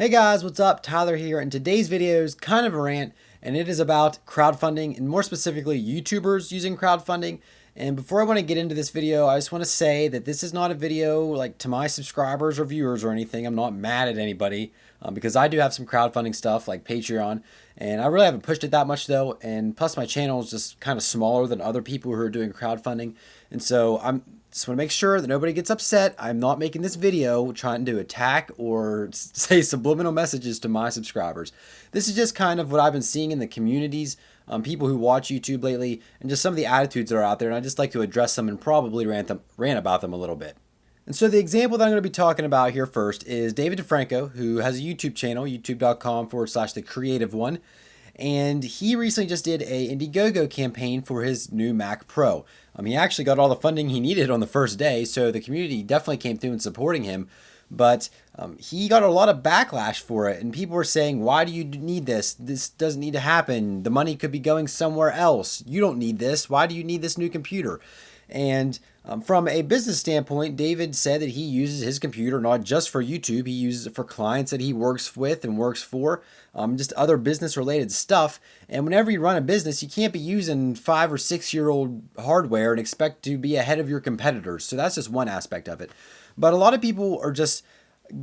Hey guys, what's up? Tyler here, and today's video is kind of a rant, and it is about crowdfunding, and more specifically, YouTubers using crowdfunding. And before I want to get into this video, I just want to say that this is not a video like to my subscribers or viewers or anything. I'm not mad at anybody because I do have some crowdfunding stuff like Patreon, and I really haven't pushed it that much though. And plus, my channel is just kind of smaller than other people who are doing crowdfunding, and so I'm just want to make sure that nobody gets upset. I'm not making this video trying to attack or say subliminal messages to my subscribers. This is just kind of what I've been seeing in the communities, people who watch YouTube lately, and just some of the attitudes that are out there. And I just like to address them and probably rant about them a little bit. And so the example that I'm going to be talking about here first is David DeFranco, who has a YouTube channel, youtube.com/thecreative1. And he recently just did a Indiegogo campaign for his new Mac Pro. He actually got all the funding he needed on the first day, so the community definitely came through and supporting him. But he got a lot of backlash for it, and people were saying, why do you need this? This doesn't need to happen. The money could be going somewhere else. You don't need this. Why do you need this new computer? And from a business standpoint, David said that he uses his computer not just for YouTube, he uses it for clients that he works with and works for, just other business related stuff. And whenever you run a business, you can't be using 5 or 6 year old hardware and expect to be ahead of your competitors. So that's just one aspect of it. But a lot of people are just,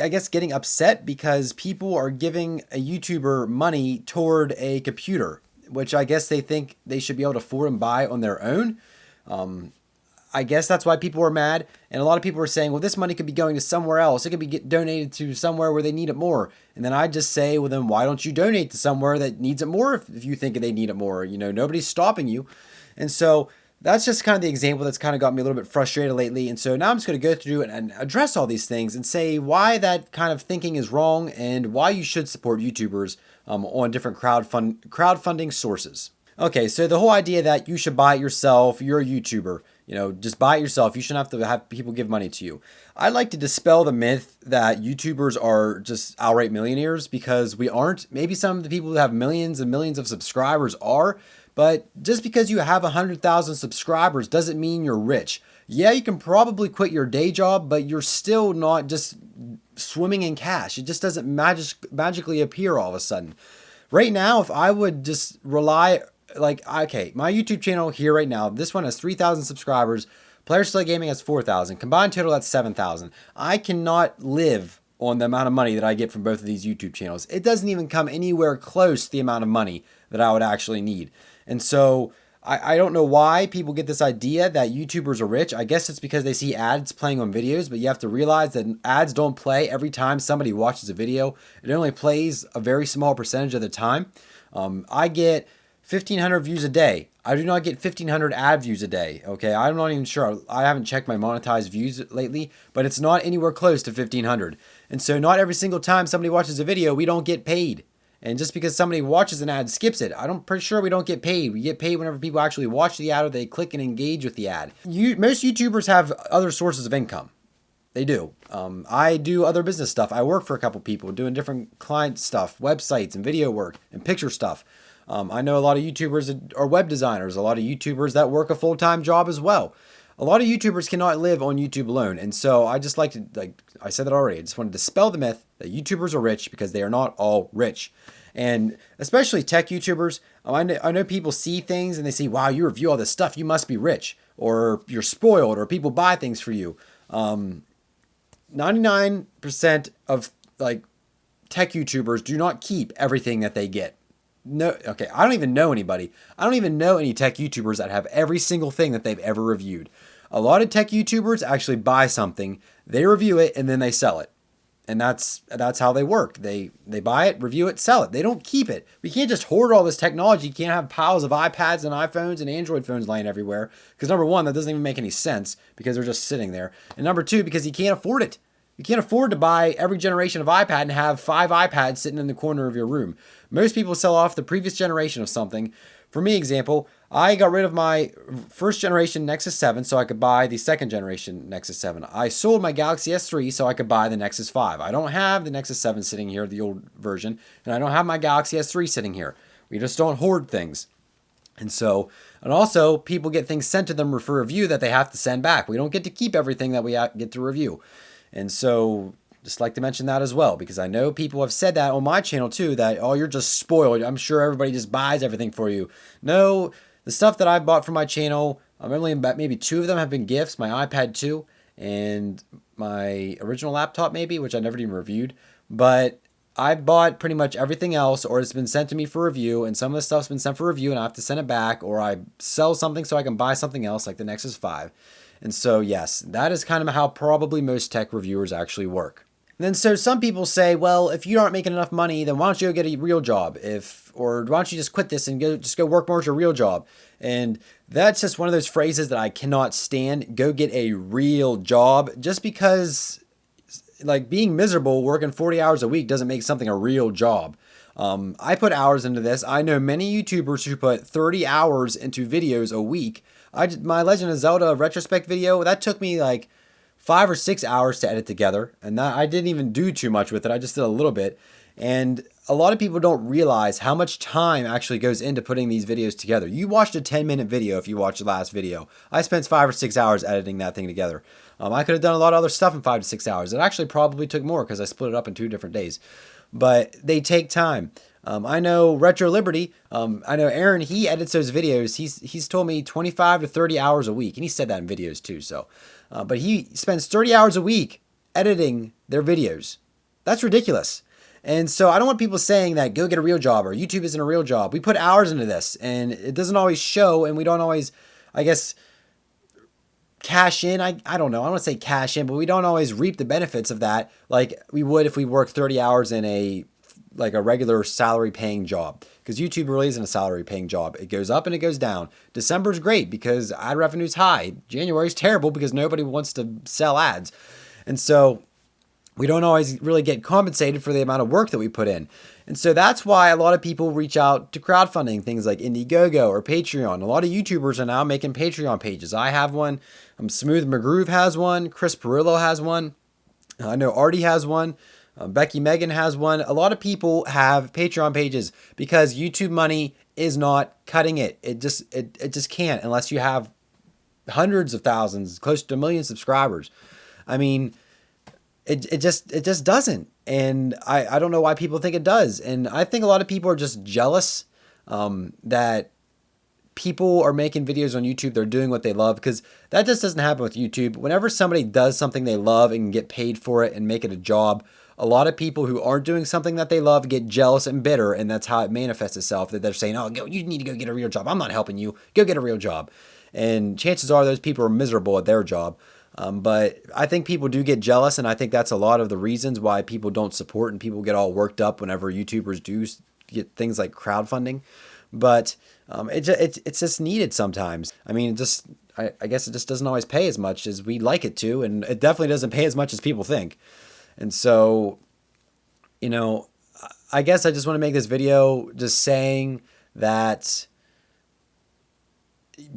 I guess, getting upset because people are giving a YouTuber money toward a computer, which I guess they think they should be able to afford and buy on their own. I guess that's why people are mad. And a lot of people are saying, well, this money could be going to somewhere else. It could be donated to somewhere where they need it more. And then I just say, well, then why don't you donate to somewhere that needs it more if you think they need it more? You know, nobody's stopping you. And so that's just kind of the example that's kind of got me a little bit frustrated lately. And so now I'm just going to go through and address all these things and say why that kind of thinking is wrong and why you should support YouTubers on different crowdfunding sources. Okay, so the whole idea that you should buy it yourself, you're a YouTuber, just buy it yourself. You shouldn't have to have people give money to you. I'd like to dispel the myth that YouTubers are just outright millionaires, because we aren't. Maybe some of the people who have millions and millions of subscribers are, but just because you have 100,000 subscribers doesn't mean you're rich. Yeah, you can probably quit your day job, but you're still not just swimming in cash. It just doesn't magically appear all of a sudden. Right now, if I would just rely, okay, my YouTube channel here right now, this one has 3,000 subscribers. Player Select Gaming has 4,000. Combined total, that's 7,000. I cannot live on the amount of money that I get from both of these YouTube channels. It doesn't even come anywhere close to the amount of money that I would actually need. And so I don't know why people get this idea that YouTubers are rich. I guess it's because they see ads playing on videos, but you have to realize that ads don't play every time somebody watches a video. It only plays a very small percentage of the time. I get 1,500 views a day. I do not get 1,500 ad views a day. Okay, I'm not even sure. I haven't checked my monetized views lately, but it's not anywhere close to 1,500. And so not every single time somebody watches a video, we don't get paid. And just because somebody watches an ad, skips it, I'm pretty sure we don't get paid. We get paid whenever people actually watch the ad or they click and engage with the ad. Most YouTubers have other sources of income. They do. I do other business stuff. I work for a couple people doing different client stuff, websites and video work and picture stuff. I know a lot of YouTubers that are web designers, a lot of YouTubers that work a full-time job as well. A lot of YouTubers cannot live on YouTube alone. And so I just like I said that already, I just wanted to dispel the myth that YouTubers are rich, because they are not all rich. And especially tech YouTubers, I know people see things and they say, wow, you review all this stuff, you must be rich, or you're spoiled, or people buy things for you. 99% of tech YouTubers do not keep everything that they get. No, okay, I don't even know anybody. I don't even know any tech YouTubers that have every single thing that they've ever reviewed. A lot of tech YouTubers actually buy something, they review it, and then they sell it. And that's how they work. They buy it, review it, sell it. They don't keep it. We can't just hoard all this technology. You can't have piles of iPads and iPhones and Android phones lying everywhere. Because number one, that doesn't even make any sense, because they're just sitting there. And number two, because you can't afford it. You can't afford to buy every generation of iPad and have 5 iPads sitting in the corner of your room. Most people sell off the previous generation of something. For me, example, I got rid of my first generation Nexus 7 so I could buy the second generation Nexus 7. I sold my Galaxy S3 so I could buy the Nexus 5. I don't have the Nexus 7 sitting here, the old version, and I don't have my Galaxy S3 sitting here. We just don't hoard things. And also people get things sent to them for review that they have to send back. We don't get to keep everything that we get to review. And so Just like to mention that as well, because I know people have said that on my channel too, that, oh, you're just spoiled. I'm sure everybody just buys everything for you. No, the stuff that I've bought for my channel, only maybe 2 of them have been gifts, my iPad 2 and my original laptop maybe, which I never even reviewed. But I bought pretty much everything else, or it's been sent to me for review, and some of the stuff's been sent for review and I have to send it back, or I sell something so I can buy something else like the Nexus 5. And so yes, that is kind of how probably most tech reviewers actually work. And then so some people say, well, if you aren't making enough money, then why don't you go get a real job? Or why don't you just quit this and go work more at your real job? And that's just one of those phrases that I cannot stand. Go get a real job. Just because like being miserable working 40 hours a week doesn't make something a real job. I put hours into this. I know many YouTubers who put 30 hours into videos a week. My Legend of Zelda retrospect video, that took me like 5 or 6 hours to edit together, and that I didn't even do too much with it. I just did a little bit. And a lot of people don't realize how much time actually goes into putting these videos together. You watched a 10-minute video if you watched the last video. I spent 5 or 6 hours editing that thing together. I could have done a lot of other stuff in 5 to 6 hours. It actually probably took more because I split it up in 2 different days. But they take time. I know Retro Liberty, I know Aaron, he edits those videos. He's told me 25 to 30 hours a week, and he said that in videos too. So, but he spends 30 hours a week editing their videos. That's ridiculous. And so I don't want people saying that go get a real job or YouTube isn't a real job. We put hours into this and it doesn't always show, and we don't always, I guess, cash in. I don't know. I don't want to say cash in, but we don't always reap the benefits of that like we would if we worked 30 hours in a regular salary paying job, because YouTube really isn't a salary paying job. It goes up and it goes down. December's great because ad revenue's high. January's terrible because nobody wants to sell ads. And so we don't always really get compensated for the amount of work that we put in. And so that's why a lot of people reach out to crowdfunding, things like Indiegogo or Patreon. A lot of YouTubers are now making Patreon pages. I have one. Smooth McGroove has one. Chris Perillo has one. I know Artie has one. Becky Megan has one. A lot of people have Patreon pages because YouTube money is not cutting it. It just can't unless you have hundreds of thousands, close to 1 million subscribers. I mean, it just doesn't. And I don't know why people think it does. And I think a lot of people are just jealous that people are making videos on YouTube. They're doing what they love, because that just doesn't happen with YouTube. Whenever somebody does something they love and get paid for it and make it a job, a lot of people who aren't doing something that they love get jealous and bitter, and that's how it manifests itself. That they're saying, oh, you need to go get a real job. I'm not helping you. Go get a real job. And chances are those people are miserable at their job. But I think people do get jealous, and I think that's a lot of the reasons why people don't support and people get all worked up whenever YouTubers do get things like crowdfunding. But it's just needed sometimes. I mean, I guess it just doesn't always pay as much as we'd like it to, and it definitely doesn't pay as much as people think. And so, I guess I just want to make this video just saying that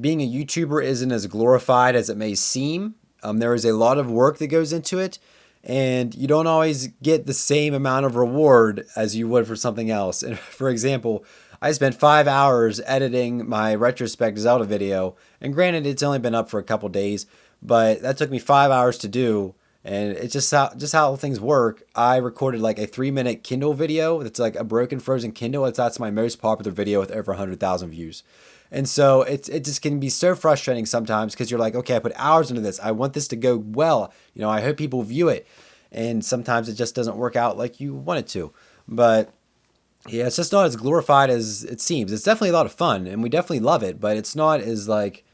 being a YouTuber isn't as glorified as it may seem. There is a lot of work that goes into it, and you don't always get the same amount of reward as you would for something else. And for example, I spent 5 hours editing my retrospect Zelda video, and granted, it's only been up for a couple days, but that took me 5 hours to do. And it's just how things work. I recorded like a 3-minute Kindle video. That's like a broken frozen Kindle. That's my most popular video with over 100,000 views. And so it just can be so frustrating sometimes, because you're like, okay, I put hours into this. I want this to go well. I hope people view it. And sometimes it just doesn't work out like you want it to. But yeah, it's just not as glorified as it seems. It's definitely a lot of fun, and we definitely love it, but it's not as like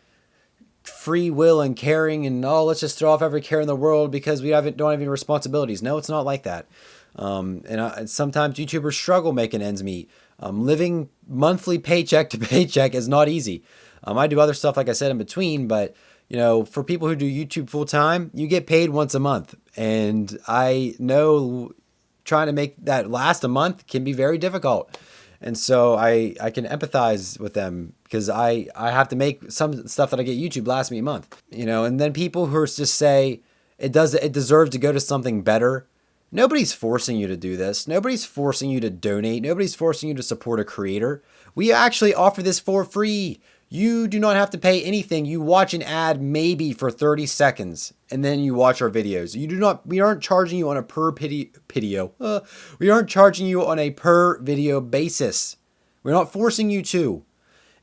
free will and caring and, oh, let's just throw off every care in the world because we don't have any responsibilities. No, it's not like that. And sometimes YouTubers struggle making ends meet. Living monthly paycheck to paycheck is not easy. I do other stuff, like I said, in between, but for people who do YouTube full time, you get paid once a month. And I know trying to make that last a month can be very difficult. And so I can empathize with them, because I have to make some stuff that I get YouTube last me a month, and then people who just say it deserves to go to something better. Nobody's forcing you to do this. Nobody's forcing you to donate. Nobody's forcing you to support a creator. We actually offer this for free. You do not have to pay anything. You watch an ad maybe for 30 seconds and then you watch our videos. We aren't charging you on a per video. We aren't charging you on a per video basis. We're not forcing you to.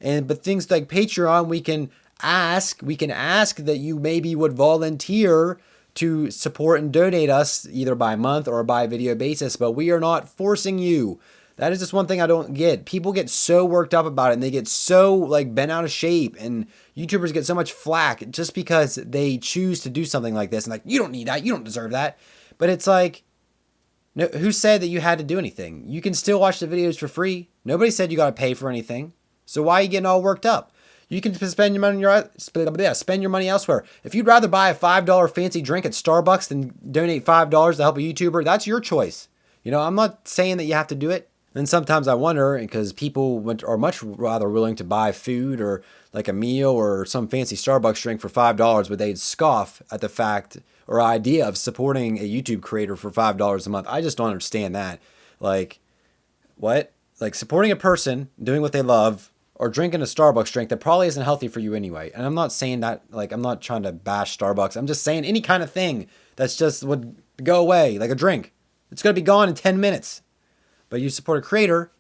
But things like Patreon, we can ask that you maybe would volunteer to support and donate us either by month or by video basis, but we are not forcing you. That is just one thing I don't get. People get so worked up about it and they get so like bent out of shape, and YouTubers get so much flack just because they choose to do something like this and like, you don't need that, you don't deserve that. But it's like, no, who said that you had to do anything? You can still watch the videos for free. Nobody said you got to pay for anything. So why are you getting all worked up? You can spend your money elsewhere. If you'd rather buy a $5 fancy drink at Starbucks than donate $5 to help a YouTuber, that's your choice. You know, I'm not saying that you have to do it. And sometimes I wonder, because people are much rather willing to buy food or like a meal or some fancy Starbucks drink for $5, but they'd scoff at the fact or idea of supporting a YouTube creator for $5 a month. I just don't understand that. Like, what? Like supporting a person doing what they love or drinking a Starbucks drink that probably isn't healthy for you anyway. And I'm not saying that, like, I'm not trying to bash Starbucks. I'm just saying any kind of thing that's just would go away, like a drink. It's going to be gone in 10 minutes. But you support a creator,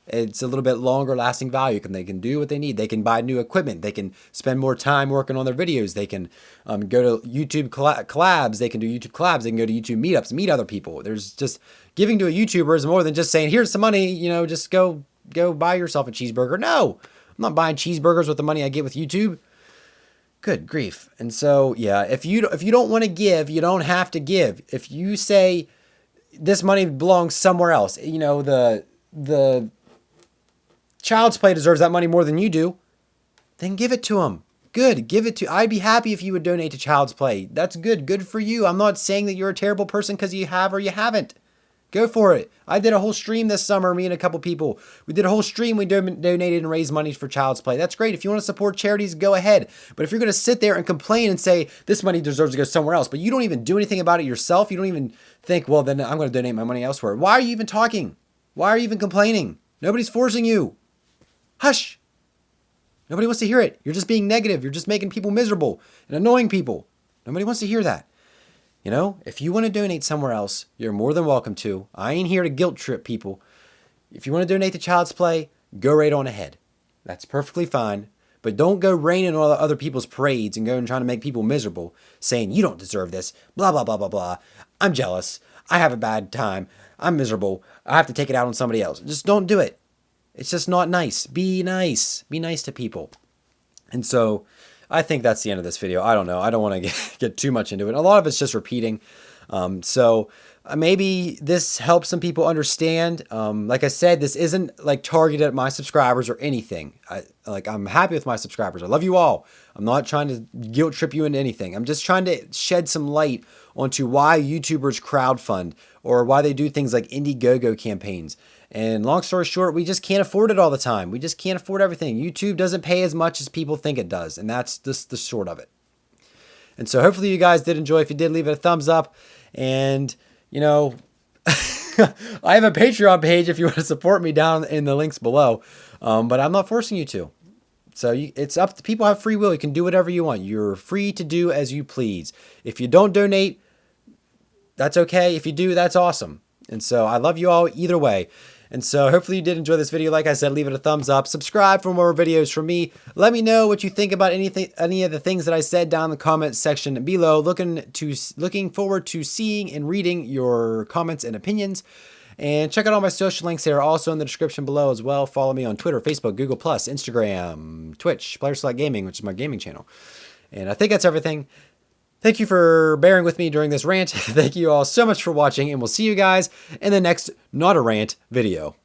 it's a little bit longer lasting value. They can do what they need. They can buy new equipment. They can spend more time working on their videos. They can go to YouTube collabs. They can do YouTube collabs. They can go to YouTube meetups, meet other people. There's just giving to a YouTuber is more than just saying, here's some money, you know, just go buy yourself a cheeseburger. No, I'm not buying cheeseburgers with the money I get with YouTube. Good grief. And so, yeah, if you don't want to give, you don't have to give. If you say this money belongs somewhere else, you know, the Child's Play deserves that money more than you do, then give it to them. Good, give it to. I'd be happy if you would donate to Child's Play. That's good. Good for you. I'm not saying that you're a terrible person because you have or you haven't. Go for it. I did a whole stream this summer, me and a couple people. We did a whole stream. We donated and raised money for Child's Play. That's great. If you want to support charities, go ahead. But if you're going to sit there and complain and say, this money deserves to go somewhere else, but you don't even do anything about it yourself, you don't even think, well, then I'm going to donate my money elsewhere. Why are you even talking? Why are you even complaining? Nobody's forcing you. Hush. Nobody wants to hear it. You're just being negative. You're just making people miserable and annoying people. Nobody wants to hear that. You know, if you want to donate somewhere else, you're more than welcome to. I ain't here to guilt trip people. If you want to donate to Child's Play, go right on ahead. That's perfectly fine. But don't go raining on other people's parades and go and trying to make people miserable, saying you don't deserve this, blah, blah, blah, blah, blah. I'm jealous. I have a bad time. I'm miserable. I have to take it out on somebody else. Just don't do it. It's just not nice. Be nice. Be nice to people. And so I think that's the end of this video. I don't know. I don't want to get too much into it. A lot of it's just repeating. So maybe this helps some people understand. Like I said, this isn't like targeted at my subscribers or anything. I'm happy with my subscribers. I love you all. I'm not trying to guilt trip you into anything. I'm just trying to shed some light onto why YouTubers crowdfund or why they do things like Indiegogo campaigns. And long story short, we just can't afford it all the time. We just can't afford everything. YouTube doesn't pay as much as people think it does. And that's just the short of it. And so hopefully you guys did enjoy. If you did, leave it a thumbs up. And, you know, I have a Patreon page if you want to support me down in the links below. But I'm not forcing you to. So it's up to people have free will. You can do whatever you want. You're free to do as you please. If you don't donate, that's okay. If you do, that's awesome. And so I love you all either way. And so hopefully you did enjoy this video. Like I said, leave it a thumbs up. Subscribe for more videos from me. Let me know what you think about any of the things that I said down in the comments section below. Looking forward to seeing and reading your comments and opinions. And check out all my social links. They are also in the description below as well. Follow me on Twitter, Facebook, Google+, Instagram, Twitch, Player Select Gaming, which is my gaming channel. And I think that's everything. Thank you for bearing with me during this rant. Thank you all so much for watching, and we'll see you guys in the next Not a Rant video.